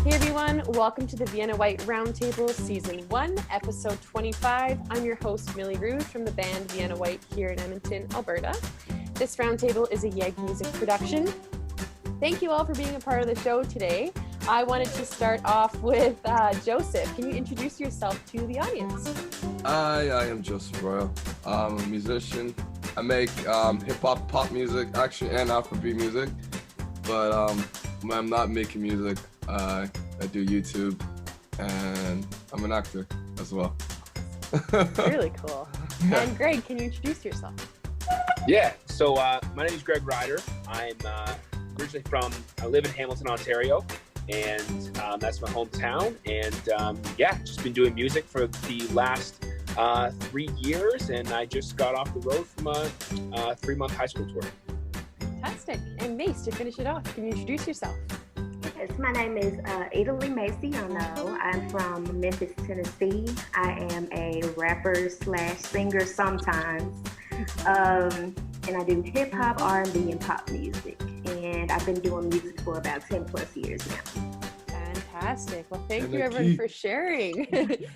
Hey everyone, welcome to the Vienna Whyte Roundtable Season 1, Episode 25. I'm your host, Millie Rouge from the band Vienna Whyte here in Edmonton, Alberta. This roundtable is a YEG music production. Thank you all for being a part of the show today. I wanted to start off with Joseph. Can you introduce yourself to the audience? I am Joseph Royal. I'm a musician. I make hip-hop, pop music, actually, and Afrobeat music. But when I'm not making music, I do YouTube, and I'm an actor as well. Really cool. Yeah. And Greg, can you introduce yourself? Yeah, so my name is Greg Ryder. I'm originally I live in Hamilton, Ontario, and that's my hometown. And just been doing music for the last 3 years, and I just got off the road from a 3-month high school tour. Fantastic. And Mace, to finish it off, can you introduce yourself? Yes, my name is Millie. I'm from Memphis, Tennessee. I am a rapper / singer sometimes. And I do hip hop, R&B, and pop music. And I've been doing music for about 10 plus years now. Fantastic. Well, thank you everyone for sharing.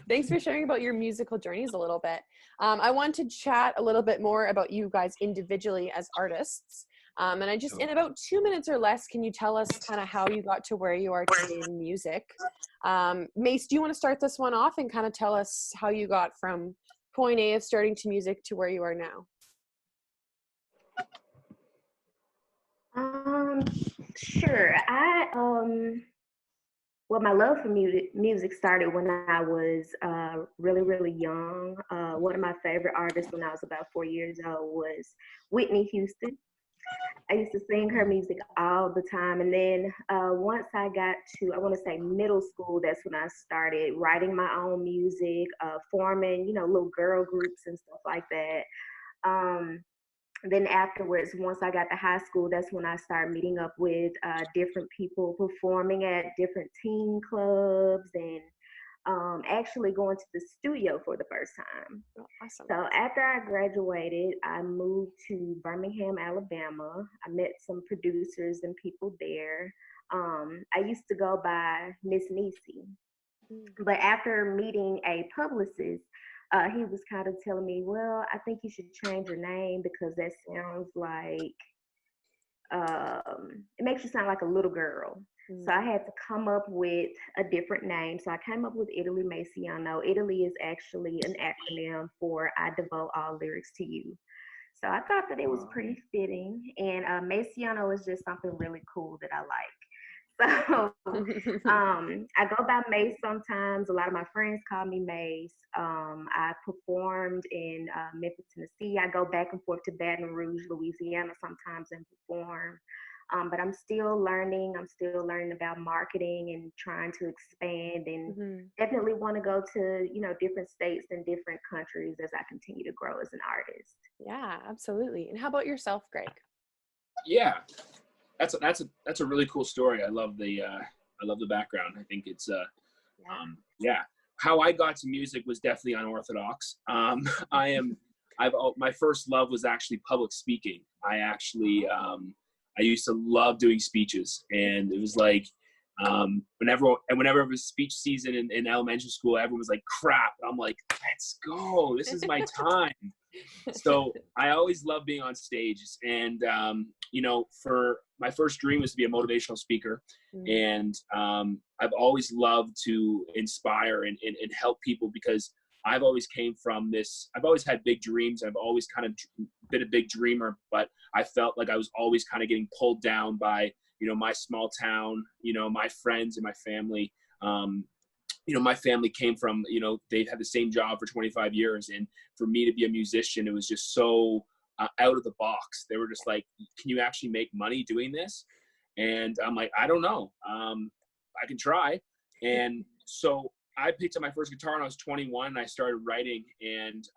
Thanks for sharing about your musical journeys a little bit. I want to chat a little bit more about you guys individually as artists. And in about 2 minutes or less, can you tell us kind of how you got to where you are today in music? Mace, do you want to start this one off and kind of tell us how you got from point A of starting to music to where you are now? Sure. Well, my love for music started when I was really, really young. One of my favorite artists when I was about 4 years old was Whitney Houston. I used to sing her music all the time. And then once I got to, I want to say middle school, that's when I started writing my own music, forming, little girl groups and stuff like that. Then afterwards, once I got to high school, that's when I started meeting up with different people performing at different teen clubs and actually going to the studio for the first time. Oh, awesome. So after I graduated, I moved to Birmingham, Alabama. I met some producers and people there. I used to go by Miss Niecy. But after meeting a publicist, he was kind of telling me, well, I think you should change your name because that sounds like, it makes you sound like a little girl. So I had to come up with a different name. So I came up with Italy Maciano. Italy is actually an acronym for I devote all lyrics to you. So I thought that it was pretty fitting. And Maciano is just something really cool that I like. So I go by Mace sometimes. A lot of my friends call me Mace. I performed in Memphis, Tennessee. I go back and forth to Baton Rouge, Louisiana sometimes and perform. But I'm still learning. I'm still learning about marketing and trying to expand and definitely want to go to, different states and different countries as I continue to grow as an artist. Yeah, absolutely. And how about yourself, Greg? Yeah, that's a really cool story. I love the background. I think it's how I got to music was definitely unorthodox. My first love was actually public speaking. I used to love doing speeches, and it was like whenever it was speech season in elementary school, everyone was like, crap. I'm like, let's go. This is my time. So I always loved being on stage. And, for my first dream was to be a motivational speaker. And I've always loved to inspire and help people because I've always I've always had big dreams. I've always kind of been a big dreamer, but I felt like I was always kind of getting pulled down by, my small town, my friends and my family. My family came from, they've had the same job for 25 years. And for me to be a musician, it was just so out of the box. They were just like, can you actually make money doing this? And I'm like, I don't know. I can try. And so I picked up my first guitar when I was 21 and I started writing, and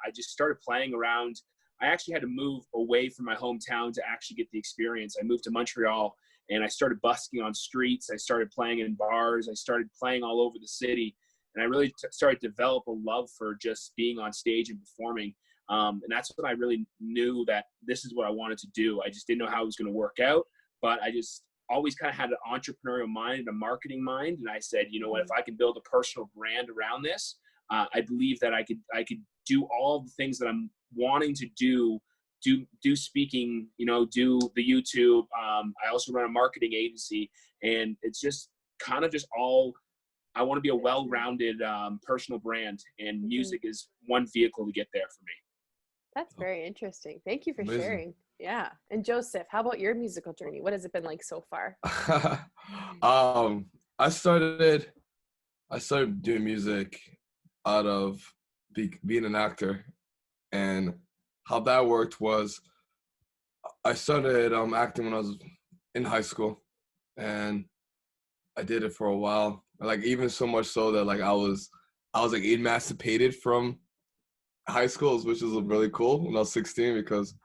I just started playing around. I actually had to move away from my hometown to actually get the experience. I moved to Montreal and I started busking on streets. I started playing in bars. I started playing all over the city, and I really started to develop a love for just being on stage and performing. And that's when I really knew that this is what I wanted to do. I just didn't know how it was going to work out, but I just always kind of had an entrepreneurial mind and a marketing mind. And I said, you know what, if I can build a personal brand around this, I believe that I could do all the things that I'm wanting to do speaking, you know, do the YouTube. I also run a marketing agency, and it's just kind of just all, I want to be a well-rounded personal brand, and music is one vehicle to get there for me. That's very interesting. Thank you for Amazing. sharing. Yeah. And Joseph, how about your musical journey? What has it been like so far? I started doing music out of being an actor, and how that worked was I started acting when I was in high school, and I did it for a while. Like, even so much so that like I was like emancipated from high schools, which was really cool when I was 16, because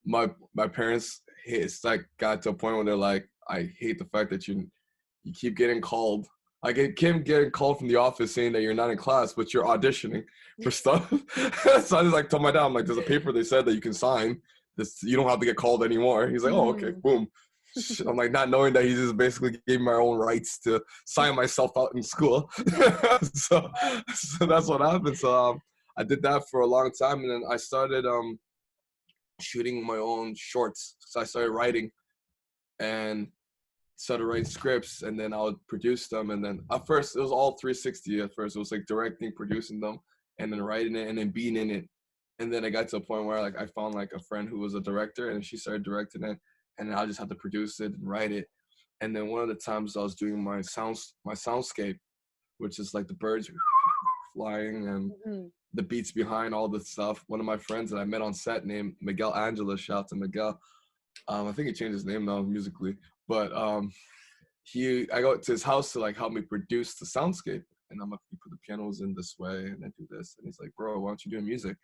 my parents, it's like got to a point where they're like, I hate the fact that you keep getting called. I keep getting called from the office saying that you're not in class, but you're auditioning for stuff. So I just like told my dad, I'm like, there's a paper they said that you can sign. This, you don't have to get called anymore. He's like, oh, okay, boom. I'm like, not knowing that he just basically gave me my own rights to sign myself out in school. so that's what happened. So I did that for a long time, and then I started shooting my own shorts. So I started writing and started writing scripts, and then I would produce them. And then at first it was all 360. At first it was like directing, producing them, and then writing it, and then being in it. And then I got to a point where like I found like a friend who was a director, and she started directing it, and then I just had to produce it and write it. And then one of the times I was doing my soundscape, which is like the birds flying and the beats behind all the stuff. One of my friends that I met on set named Miguel Angela, shout out to Miguel. I think he changed his name now musically, but I go to his house to like help me produce the soundscape, and I'm like, you put the pianos in this way and then do this, and he's like, bro, why don't you do music?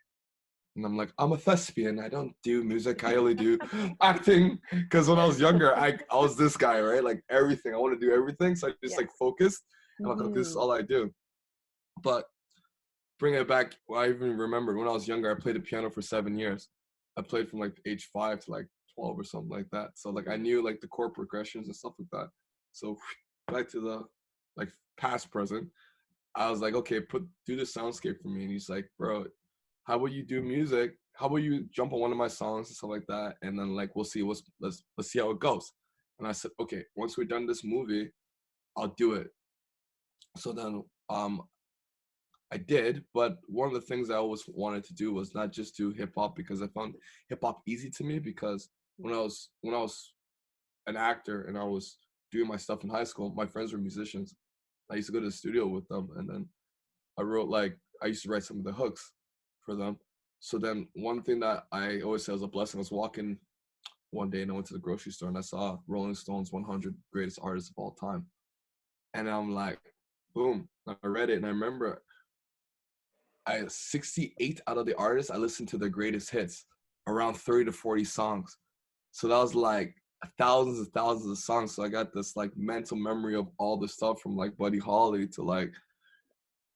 And I'm like, I'm a thespian. I don't do music. I only do acting. Because when I was younger, I was this guy, right? Like everything. I want to do everything. So I just like focused. And I'm like, this is all I do. But bring it back. Well, I even remember when I was younger, I played the piano for 7 years. I played from like age 5 to like 12 or something like that. So like I knew like the chord progressions and stuff like that. So back to the like past present, I was like, okay, do the soundscape for me. And he's like, bro, how about you do music? How about you jump on one of my songs and stuff like that? And then like, we'll see let's see how it goes. And I said, okay, once we're done this movie, I'll do it. So then I did, but one of the things I always wanted to do was not just do hip hop, because I found hip hop easy to me, because when I was an actor and I was doing my stuff in high school, my friends were musicians. I used to go to the studio with them, and then I used to write some of the hooks for them. So then one thing that I always say was a blessing, I was walking one day and I went to the grocery store and I saw Rolling Stone's 100 greatest artists of all time. And I'm like, boom, I read it, and I remember 68 out of the artists, I listened to their greatest hits, around 30 to 40 songs. So that was like thousands and thousands of songs. So I got this like mental memory of all the stuff from like Buddy Holly to like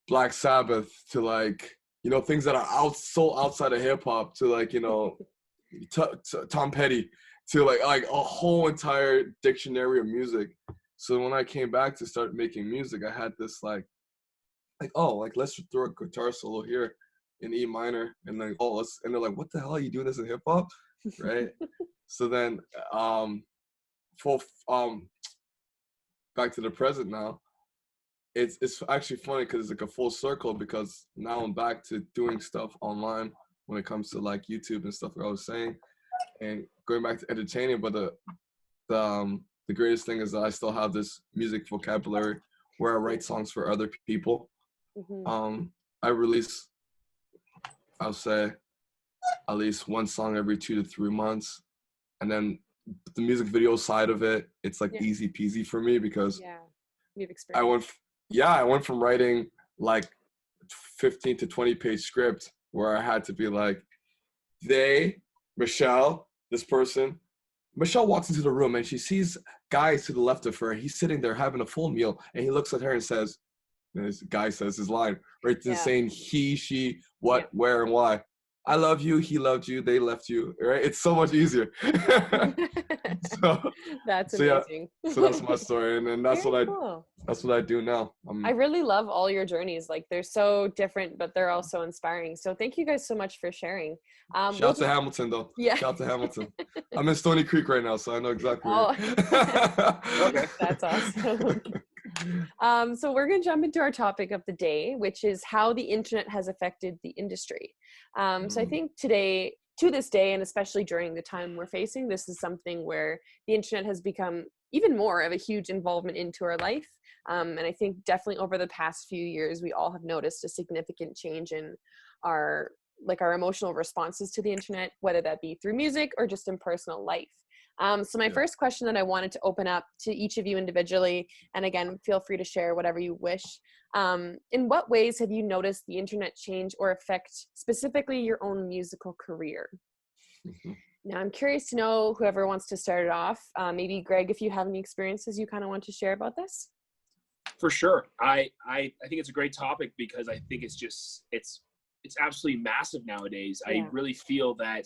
Black Sabbath to like, you know, things that are so outside of hip hop to like, you know, Tom Petty to like a whole entire dictionary of music. So when I came back to start making music, I had this like, oh, like let's throw a guitar solo here in E minor, and then and they're like, what the hell are you doing this in hip hop, right? So then, back to the present now. It's actually funny because it's like a full circle, because now I'm back to doing stuff online when it comes to like YouTube and stuff like I was saying, and going back to entertaining. But the greatest thing is that I still have this music vocabulary where I write songs for other people. I release, I'll say, at least one song every 2 to 3 months, and then the music video side of it, it's like easy peasy for me, because you've experienced. I went from writing like 15 to 20 page script where I had to be like, Michelle walks into the room and she sees guys to the left of her, and he's sitting there having a full meal, and he looks at her and says, and this guy says his line, right there, saying he, she, what, where, and why. I love you, he loved you, they left you, right? It's so much easier. So That's So yeah, amazing. so that's my story, and then that's Very what cool. that's what I do now. I really love all your journeys. Like they're so different, but they're also inspiring. So thank you guys so much for sharing. Shout out to Hamilton though. Yeah. Shout out to Hamilton. I'm in Stony Creek right now, so I know exactly. Oh, Okay. that's awesome. So we're going to jump into our topic of the day, which is how the internet has affected the industry. So I think today, to this day, and especially during the time we're facing, this is something where the internet has become even more of a huge involvement into our life. And I think definitely over the past few years, we all have noticed a significant change in our emotional responses to the internet, whether that be through music or just in personal life. So my first question that I wanted to open up to each of you individually, and again, feel free to share whatever you wish. In what ways have you noticed the internet change or affect specifically your own musical career? Now, I'm curious to know whoever wants to start it off. Maybe Greg, if you have any experiences you kind of want to share about this. For sure. I think it's a great topic because I think it's absolutely massive nowadays. Yeah. I really feel that,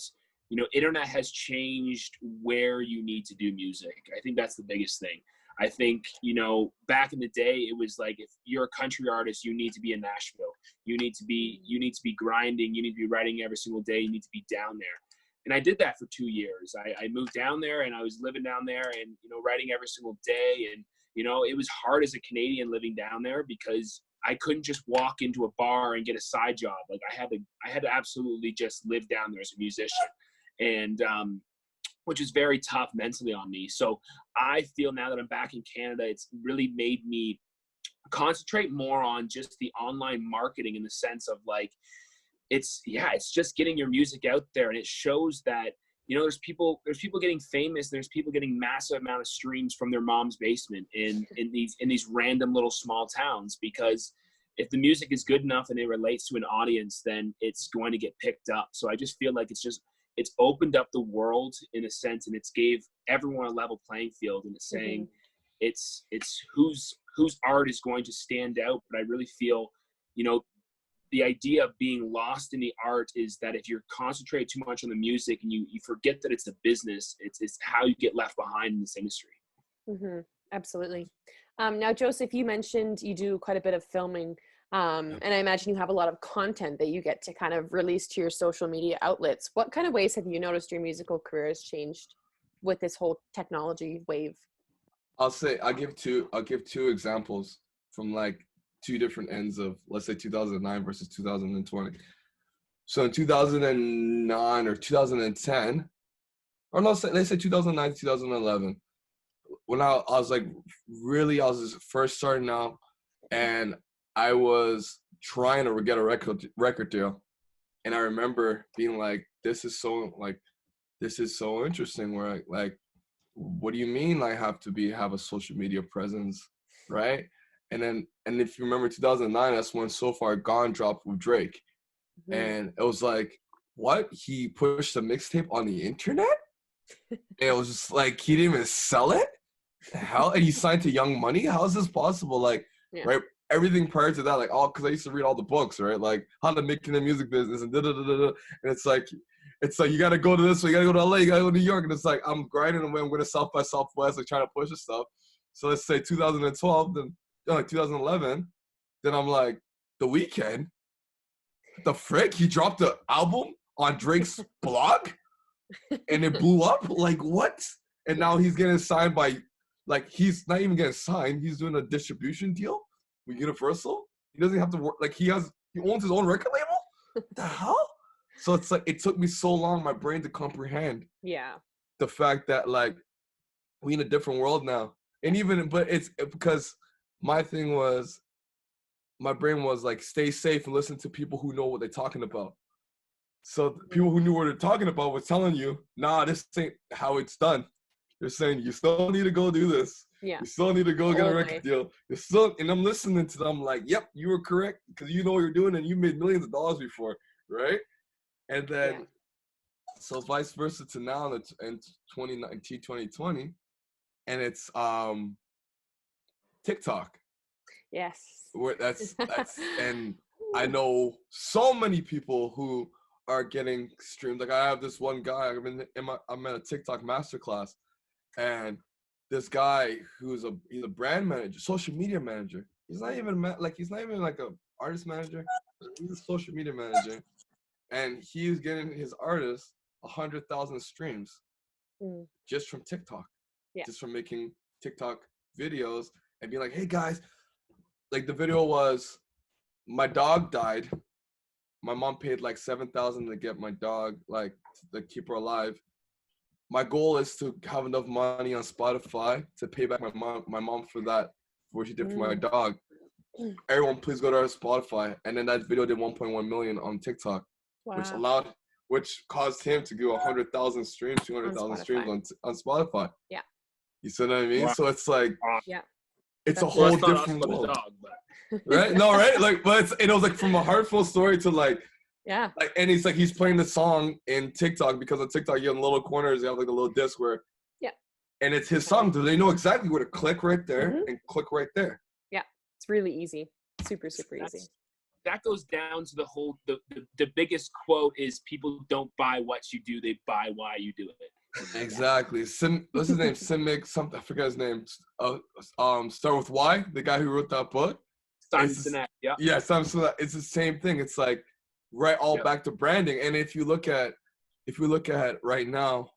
you know, internet has changed where you need to do music. I think that's the biggest thing. I think, you know, back in the day, it was like, if you're a country artist, you need to be in Nashville. You need to be grinding. You need to be writing every single day. You need to be down there. And I did that for 2 years. I moved down there and I was living down there and, you know, writing every single day. And, you know, it was hard as a Canadian living down there because I couldn't just walk into a bar and get a side job. Like I had to absolutely just live down there as a musician. And, which is very tough mentally on me. So I feel now that I'm back in Canada, it's really made me concentrate more on just the online marketing in the sense of like, it's just getting your music out there. And it shows that, you know, there's people getting famous. There's people getting massive amount of streams from their mom's basement in these random little small towns, because if the music is good enough and it relates to an audience, then it's going to get picked up. So I just feel like it's opened up the world in a sense, and it's gave everyone a level playing field, and it's saying it's whose art is going to stand out. But I really feel, you know, the idea of being lost in the art is that if you're concentrated too much on the music and you forget that it's a business, it's how you get left behind in this industry. Absolutely. Now, Joseph, you mentioned you do quite a bit of filming. And I imagine you have a lot of content that you get to kind of release to your social media outlets. What kind of ways have you noticed your musical career has changed with this whole technology wave? I'll give two examples from like two different ends of, let's say, 2009 versus 2020. So in 2009 or 2010, or no, let's say 2009 to 2011, when I was just first starting out, and I was trying to get a record deal, and I remember being like, "This is so interesting." Where like, what do you mean I have a social media presence, right? And if you remember 2009, that's when So Far Gone dropped with Drake, and it was like, what? He pushed a mixtape on the internet, and it was just like he didn't even sell it. The hell? And he signed to Young Money? How is this possible? Like, right? Everything prior to that, like, because I used to read all the books, right? Like how to make in the music business and da-da-da-da-da. And it's like you gotta go to this, so you gotta go to LA, you gotta go to New York, and it's like I'm grinding away. I'm going to South by Southwest, like trying to push this stuff. So let's say 2012, then like 2011, then I'm like, The Weeknd, the frick, he dropped the album on Drake's blog, and it blew up. Like what? And now he's getting signed by, like, he's not even getting signed. He's doing a distribution deal with Universal. He doesn't have to work. Like he owns his own record label. What the hell? So it's like it took me so long, my brain, to comprehend. Yeah. The fact that like we in a different world now, but it's because my brain was like, stay safe and listen to people who know what they're talking about. So people who knew what they're talking about was telling you, nah, this ain't how it's done. They're saying you still need to go do this. Yeah. You still need to go get a record deal. And I'm listening to them like, yep, you were correct because you know what you're doing and you made millions of dollars before, right? And then, so vice versa to now in 2019, 2020, and it's TikTok. Yes. Where that's and I know so many people who are getting streamed. Like I have this one guy. I'm at a TikTok masterclass, and this guy he's a brand manager, social media manager. He's not even he's not even like a artist manager. He's a social media manager, and he's getting his artists 100,000 streams just from TikTok, just from making TikTok videos and being like, hey guys, like the video was, my dog died. My mom paid like 7,000 to get my dog, like to keep her alive. My goal is to have enough money on Spotify to pay back my mom for that, for what she did for my dog. Everyone, please go to our Spotify. And then that video did 1.1 million on TikTok, which caused him to do 100,000 streams, 200,000 streams on Spotify. Yeah. You see what I mean? Wow. So it's like, it's a That's whole different world. Dog, but. Right? No, right? Like, but it was like from a heartful story to like, like, and he's playing the song in TikTok, because on TikTok you have in little corners, you have like a little disc where, and it's his song. Do they know exactly where to click right there and click right there? Yeah, it's really easy, super easy. That goes down to the whole. The biggest quote is, people don't buy what you do; they buy why you do it. Exactly. What's his name? Simic something. I forgot his name. Start with Y. The guy who wrote that book. Simon Sinek. Yeah. Yeah, Simon Sinek. It's the same thing. It's like back to branding. And if we look at right now,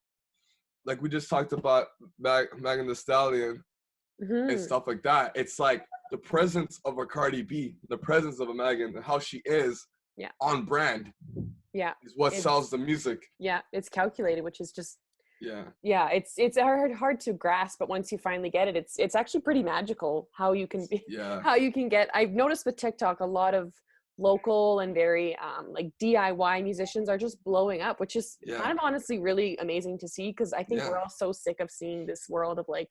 like we just talked about Megan Thee Stallion and stuff like that. It's like the presence of a Cardi B, the presence of a Megan, and how she is on brand. Yeah. Is what sells the music. Yeah, it's calculated, which is just yeah, it's hard to grasp, but once you finally get it, it's actually pretty magical how you can get. I've noticed with TikTok, a lot of local and very like DIY musicians are just blowing up, which is kind of honestly really amazing to see, because I think we're all so sick of seeing this world of like,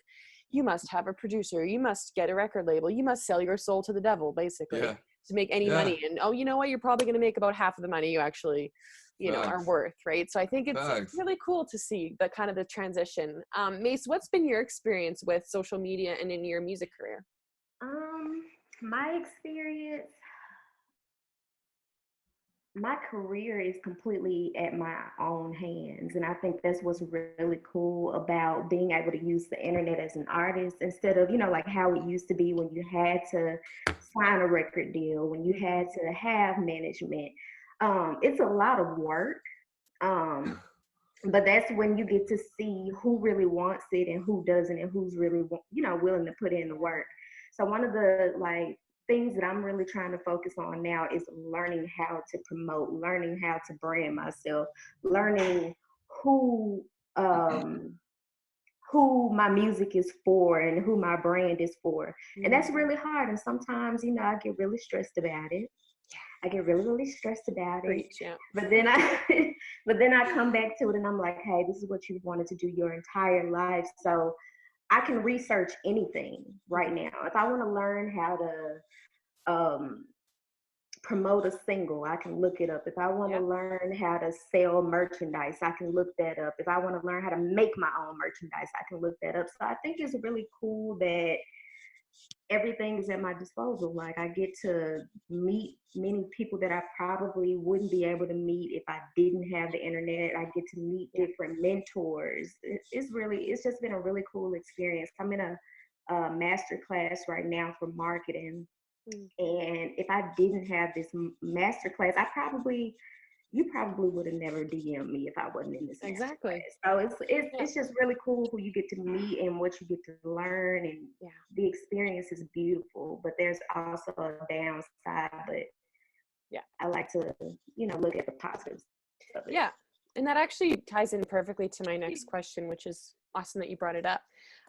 you must have a producer, you must get a record label, you must sell your soul to the devil, basically, to make any money. And you know what, you're probably going to make about half of the money you actually are worth, right? So I think it's really cool to see the kind of the transition. Mace, what's been your experience with social media and in your music career? My experience, my career is completely at my own hands. And I think that's what's really cool about being able to use the internet as an artist, instead of, like how it used to be when you had to sign a record deal, when you had to have management. It's a lot of work. But that's when you get to see who really wants it and who doesn't, and who's really, willing to put in the work. So one of the things that I'm really trying to focus on now is learning how to promote, learning how to brand myself, learning who my music is for and who my brand is for. And that's really hard. And sometimes, I get really stressed about it. I get really, really stressed about it. But then I come back to it and I'm like, hey, this is what you've wanted to do your entire life. So I can research anything right now. If I want to learn how to promote a single, I can look it up. If I want to learn how to sell merchandise, I can look that up. If I want to learn how to make my own merchandise, I can look that up. So I think it's really cool that everything is at my disposal. Like, I get to meet many people that I probably wouldn't be able to meet if I didn't have the internet. I get to meet different mentors. It's just been a really cool experience. I'm in a master class right now for marketing. And if I didn't have this master class, you probably would have never DM'd me if I wasn't in this master class. So it's just really cool who you get to meet and what you get to learn, and the experience is beautiful. But there's also a downside. But I like to look at the positives of it. Yeah, and that actually ties in perfectly to my next question, which is awesome that you brought it up.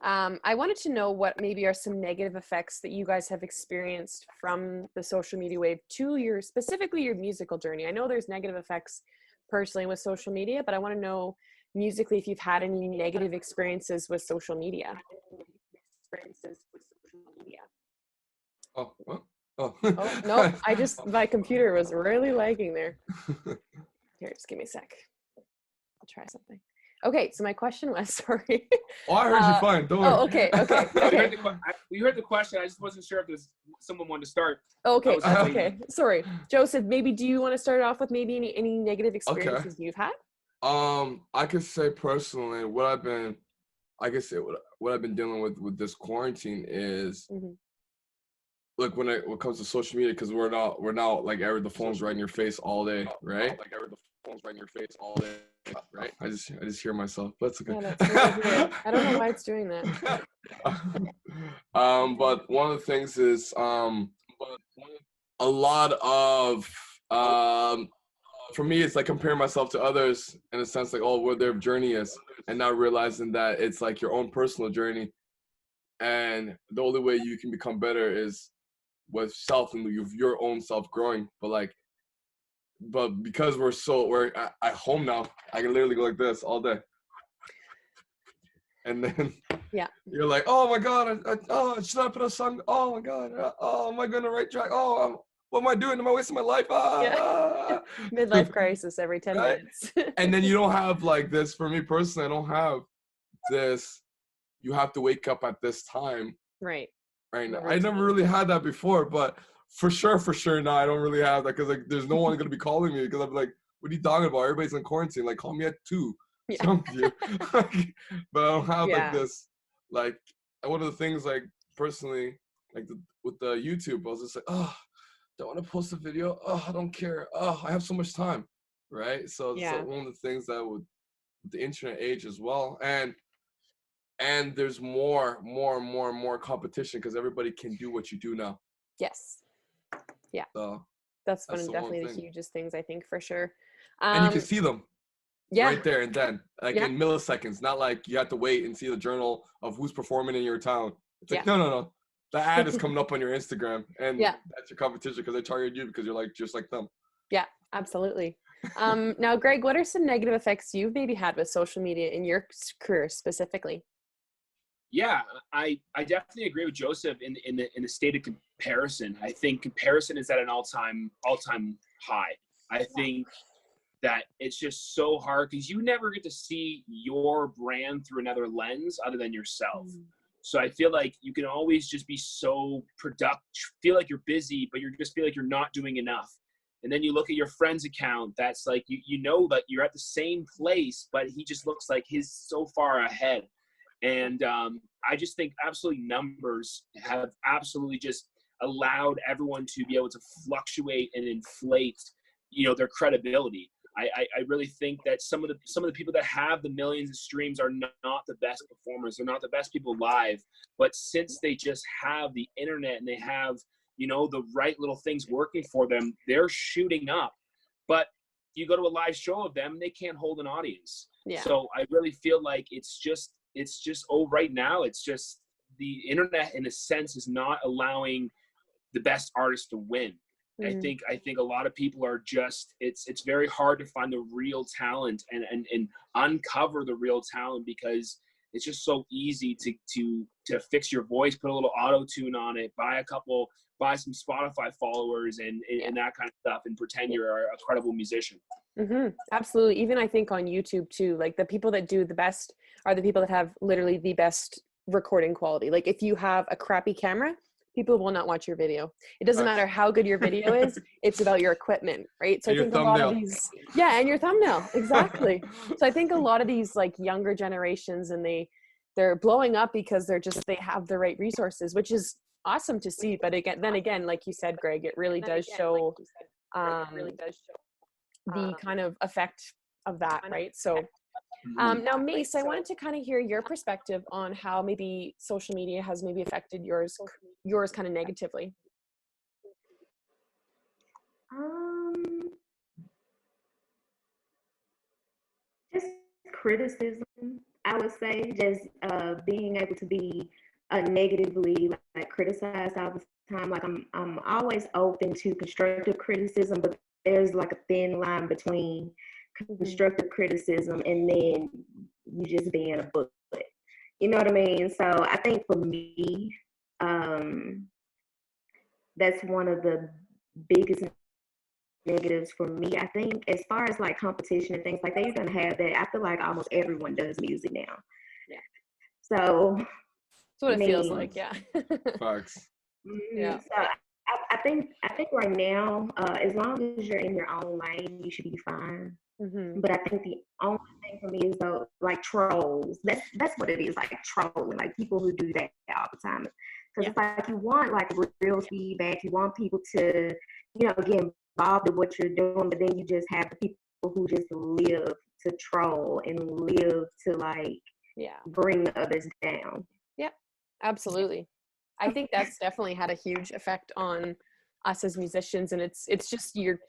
I wanted to know what maybe are some negative effects that you guys have experienced from the social media wave to specifically your musical journey. I know there's negative effects personally with social media, but I want to know musically if you've had any negative experiences with social media. Oh, no, my computer was really lagging there. Here, just give me a sec. I'll try something. Okay, so my question was, sorry. Oh, I heard you fine. Don't worry. Oh, okay. We heard the question. I just wasn't sure if someone wanted to start. Okay. Sorry. Joseph, maybe do you want to start off with maybe any negative experiences you've had? I could say personally what I've been I guess what I've been dealing with this quarantine is like when it comes to social media, because we're now like the phone's right in your face all day, right? Like the phone's right in your face all day, right? I just hear myself, but it's okay. Yeah, that's really weird. I don't know why it's doing that. But one of the things is a lot of for me, it's like comparing myself to others in a sense, like, oh, where their journey is, and not realizing that it's like your own personal journey, and the only way you can become better is with self and your own self growing. But because we're at home now, I can literally go like this all day, and then you're like, oh my god, should I put a song? Oh my god, oh, am I going to right track? Oh, what am I doing? Am I wasting my life? Midlife crisis every 10 minutes. And then you don't have like this. For me personally, I don't have this. You have to wake up at this time. Right Now. I never really had that before, but for sure now I don't really have that, because like there's no one going to be calling me, because I'm like, what are you talking about? Everybody's in quarantine. Like, call me at 2. But I don't have like this. Like, one of the things, like, personally, like with the YouTube, I was just like, oh, do I want to post a video? Oh, I don't care. Oh, I have so much time, right? So one of the things that with the internet age as well, and there's more competition, because everybody can do what you do now. Yes. Yeah. So that's definitely the hugest things, I think, for sure. And you can see them. Right there and then, like in milliseconds, not like you have to wait and see the journal of who's performing in your town. It's like, no. The ad is coming up on your Instagram, and that's your competition, because they target you because you're like just like them. Yeah, absolutely. Now, Greg, what are some negative effects you've maybe had with social media in your career specifically? Yeah, I definitely agree with Joseph in the state of comparison. I think comparison is at an all-time high. I think that it's just so hard, because you never get to see your brand through another lens other than yourself. So I feel like you can always just be so productive, feel like you're busy, but you just feel like you're not doing enough. And then you look at your friend's account, that's like, you know that you're at the same place, but he just looks like he's so far ahead. And I just think absolutely numbers have absolutely just allowed everyone to be able to fluctuate and inflate, their credibility. I really think that some of the people that have the millions of streams are not the best performers. They're not the best people live. But since they just have the internet and they have, the right little things working for them, they're shooting up. But you go to a live show of them, they can't hold an audience. Yeah. So I really feel like it's just right now, it's just the internet in a sense is not allowing the best artists to win. I think a lot of people are just, it's very hard to find the real talent and uncover the real talent, because it's just so easy to fix your voice, put a little auto tune on it, buy some Spotify followers and that kind of stuff, and pretend you're a credible musician. Absolutely. Even I think on YouTube too, like the people that do the best are the people that have literally the best recording quality. Like if you have a crappy camera, people will not watch your video. It doesn't matter how good your video is. It's about your equipment, right? So I think a lot of these, and your thumbnail, exactly. So I think a lot of these like younger generations, and they're blowing up because they have the right resources, which is awesome to see. But again, like you said, Greg, it really does show the kind of effect of that, right? So now, Mace, I wanted to kind of hear your perspective on how maybe social media has maybe affected yours kind of negatively. Just criticism, I would say. Just being able to be negatively like criticized all the time. Like I'm always open to constructive criticism, but there's like a thin line between constructive criticism and then you just being a bullet. You know what I mean? So I think for me, that's one of the biggest negatives for me. I think as far as like competition and things like that, you're gonna have that. I feel like almost everyone does music now. Yeah. So that's what it feels like. Yeah. Facts. Yeah. So I think right now, as long as you're in your own lane, you should be fine. But I think the only thing for me is though, like trolls. That's what it is, like trolling, like people who do that all the time. Because it's like you want like real feedback, you want people to, get involved in what you're doing, but then you just have the people who just live to troll and live to like bring others down. Yeah, absolutely. I think that's definitely had a huge effect on us as musicians, and it's just you're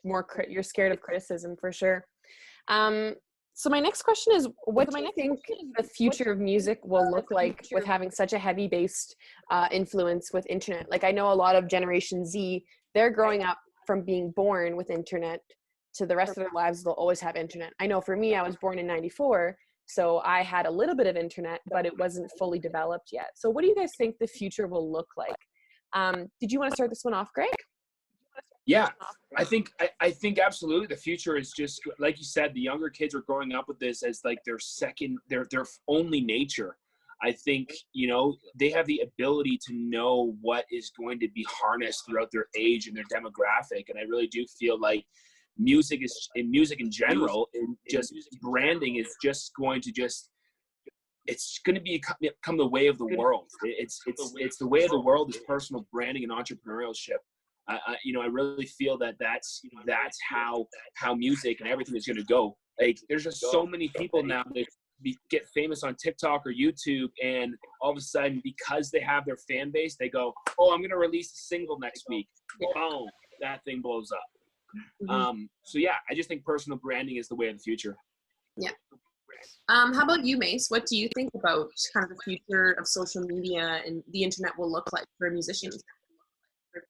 scared of criticism for sure. So my next question is, what do you think the future of music will look like with having such a heavy based influence with internet? Like I know a lot of Generation Z, they're growing up from being born with internet to the rest of their lives, they'll always have internet. I know for me, I was born in 94, so I had a little bit of internet, but it wasn't fully developed yet. So what do you guys think the future will look like? Did you want to start this one off, Greg? Yeah, I think absolutely the future is just like you said. The younger kids are growing up with this as like their only nature. I think they have the ability to know what is going to be harnessed throughout their age and their demographic, and I really do feel like music in general and just branding is just going to it's going to become the way of the world. It's the way of the world is personal branding and entrepreneurship. I really feel that's how music and everything is going to go. Like there's just so many people now that get famous on TikTok or YouTube, and all of a sudden because they have their fan base, they go, "Oh, I'm going to release a single next week." Boom, that thing blows up. So yeah, I just think personal branding is the way of the future. Yeah. How about you, Mace? What do you think about kind of the future of social media and the internet will look like for musicians? I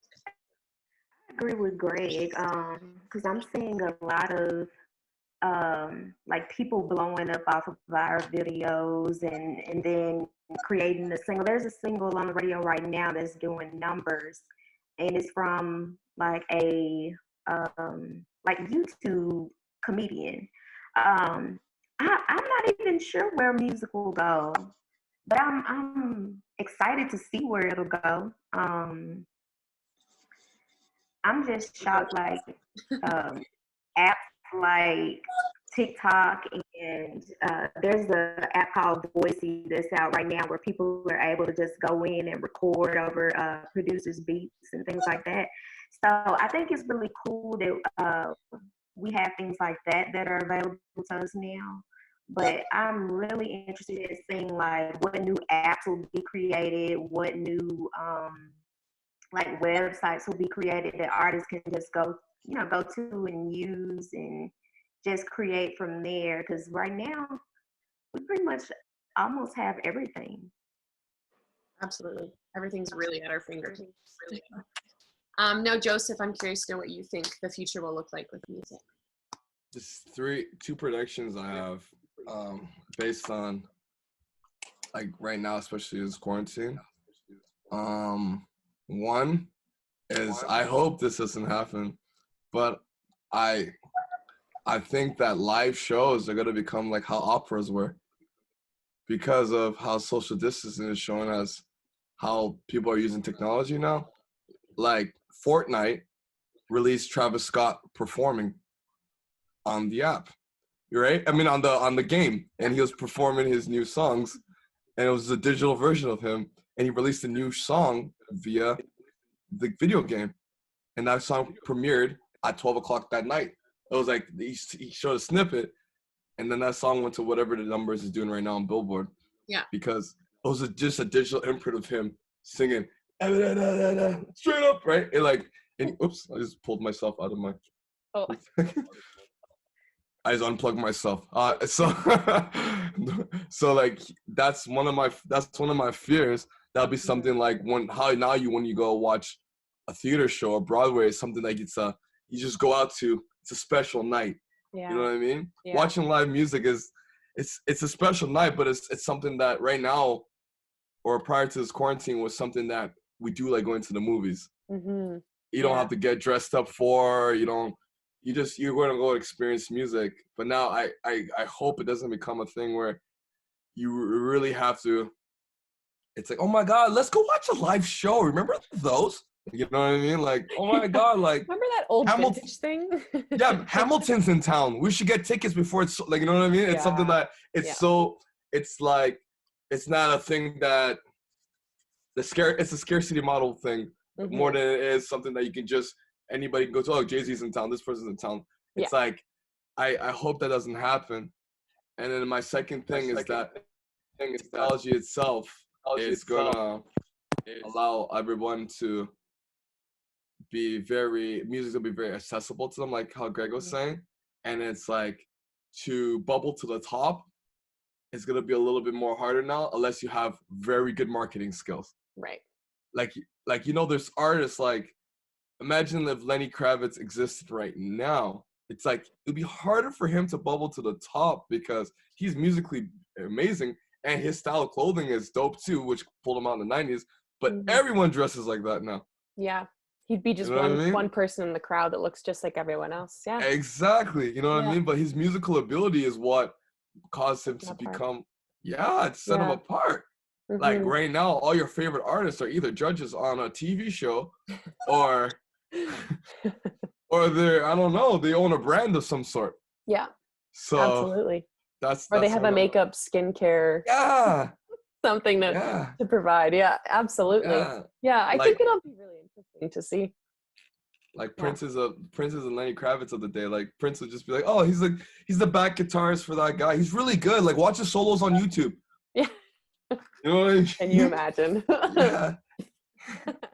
agree with Greg, because I'm seeing a lot of like people blowing up off of viral videos and then creating a single. There's a single on the radio right now that's doing numbers, and it's from like a like YouTube comedian. I'm not even sure where music will go, but I'm excited to see where it'll go. I'm just shocked, like apps like TikTok and there's an app called Voicey that's out right now where people are able to just go in and record over producers' beats and things like that. So I think it's really cool that we have things like that are available to us now. But I'm really interested in seeing like what new apps will be created, what new like websites will be created that artists can just go to and use and just create from there. Because right now we pretty much almost have everything. Absolutely, everything's really at our fingertips. Now, Joseph, I'm curious to know what you think the future will look like with music. Just two predictions I have based on like right now, especially this quarantine. One is I hope this doesn't happen, but I think that live shows are gonna become like how operas were, because of how social distancing is showing us how people are using technology now. Like Fortnite released Travis Scott performing on the app, right? I mean on the game, and he was performing his new songs, and it was a digital version of him, and he released a new song via the video game, and that song premiered at 12 o'clock that night. It was like he showed a snippet, and then that song went to whatever the numbers is doing right now on Billboard. Yeah. Because it was just a digital imprint of him singing straight up, right? And oops, I just pulled myself out of my. Oh. I just unplugged myself. So like that's one of my fears. That'll be something like when you go watch a theater show or Broadway is something like you just go out to. It's a special night. Yeah. You know what I mean? Yeah. Watching live music it's a special night, but it's something that right now or prior to this quarantine was something that we do, like going to the movies. Mm-hmm. You don't have to get dressed up for, you're going to go experience music. But now I hope it doesn't become a thing where you really have to. It's like, oh my God, let's go watch a live show. Remember those? You know what I mean? Like, oh my God, like remember that old vintage thing? Yeah, Hamilton's in town. We should get tickets before it's like, you know what I mean? It's something that it's like, it's not a thing that it's a scarcity model thing more than it is something that you can just, anybody can go to, oh, Jay-Z's in town, this person's in town. It's like, I hope that doesn't happen. And then my second thing is that technology itself is gonna allow everyone to music will be very accessible to them, like how Greg was saying. And it's like, to bubble to the top, it's gonna be a little bit more harder now, unless you have very good marketing skills. Right. Like, you know, there's artists like, imagine if Lenny Kravitz existed right now. It's like, it'd be harder for him to bubble to the top because he's musically amazing and his style of clothing is dope too, which pulled him out in the 90s. But everyone dresses like that now. Yeah. He'd be just one person in the crowd that looks just like everyone else. Yeah. Exactly. You know what I mean? But his musical ability is what caused him to become, it set him apart. Like right now, all your favorite artists are either judges on a TV show or they're, I don't know, they own a brand of some sort. Yeah. So absolutely. That's they have a makeup, skincare. Yeah. Something to provide. Yeah, absolutely. Yeah, I think it'll be really interesting to see. Like Prince is and Lenny Kravitz of the day. Like Prince would just be like, oh, he's the back guitarist for that guy. He's really good. Like watch his solos on YouTube. Yeah. You know what I mean? Can you imagine?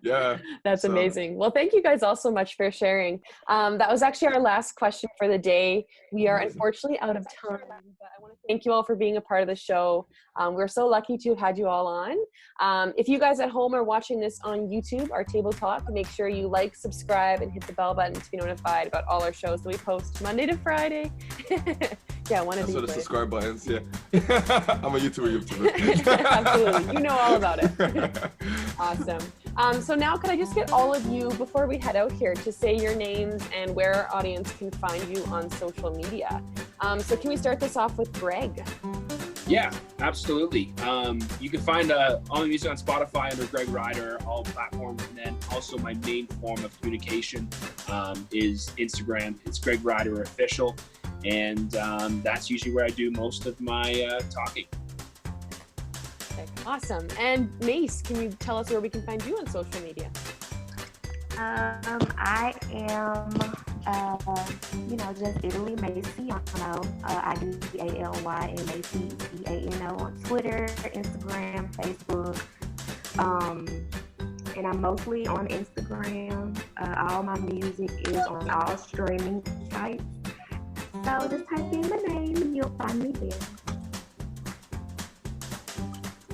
Yeah. That's amazing. Well, thank you guys all so much for sharing. That was actually our last question for the day. We are unfortunately out of time, but I want to thank you all for being a part of the show. We're so lucky to have had you all on. If you guys at home are watching this on YouTube, our Table Talk, make sure you like, subscribe, and hit the bell button to be notified about all our shows that we post Monday to Friday. Yeah, one of these. That's the subscribe buttons, yeah. I'm a YouTuber. Absolutely. You know all about it. Awesome. So now could I just get all of you, before we head out here, to say your names and where our audience can find you on social media. So can we start this off with Greg? Yeah, absolutely. You can find all my music on Spotify under Greg Ryder, all platforms. And then also my main form of communication is Instagram. It's Greg Ryder Official. And that's usually where I do most of my talking. Awesome. And Mace, can you tell us where we can find you on social media? I am, just Italy Maciano. I do ALY and Macy CANO on Twitter, Instagram, Facebook. And I'm mostly on Instagram. All my music is on all streaming sites. So just type in my name and you'll find me there.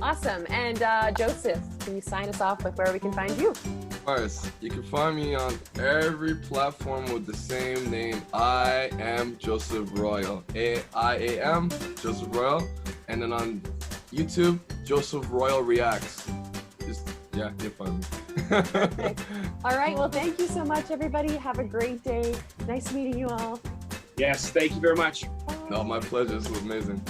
Awesome. And Joseph, can you sign us off with where we can find you? Of course. You can find me on every platform with the same name. I am Joseph Royal. I-A-M, Joseph Royal. And then on YouTube, Joseph Royal Reacts. You'll find me. Perfect. All right. Well, thank you so much, everybody. Have a great day. Nice meeting you all. Yes, thank you very much. No, my pleasure. This was amazing.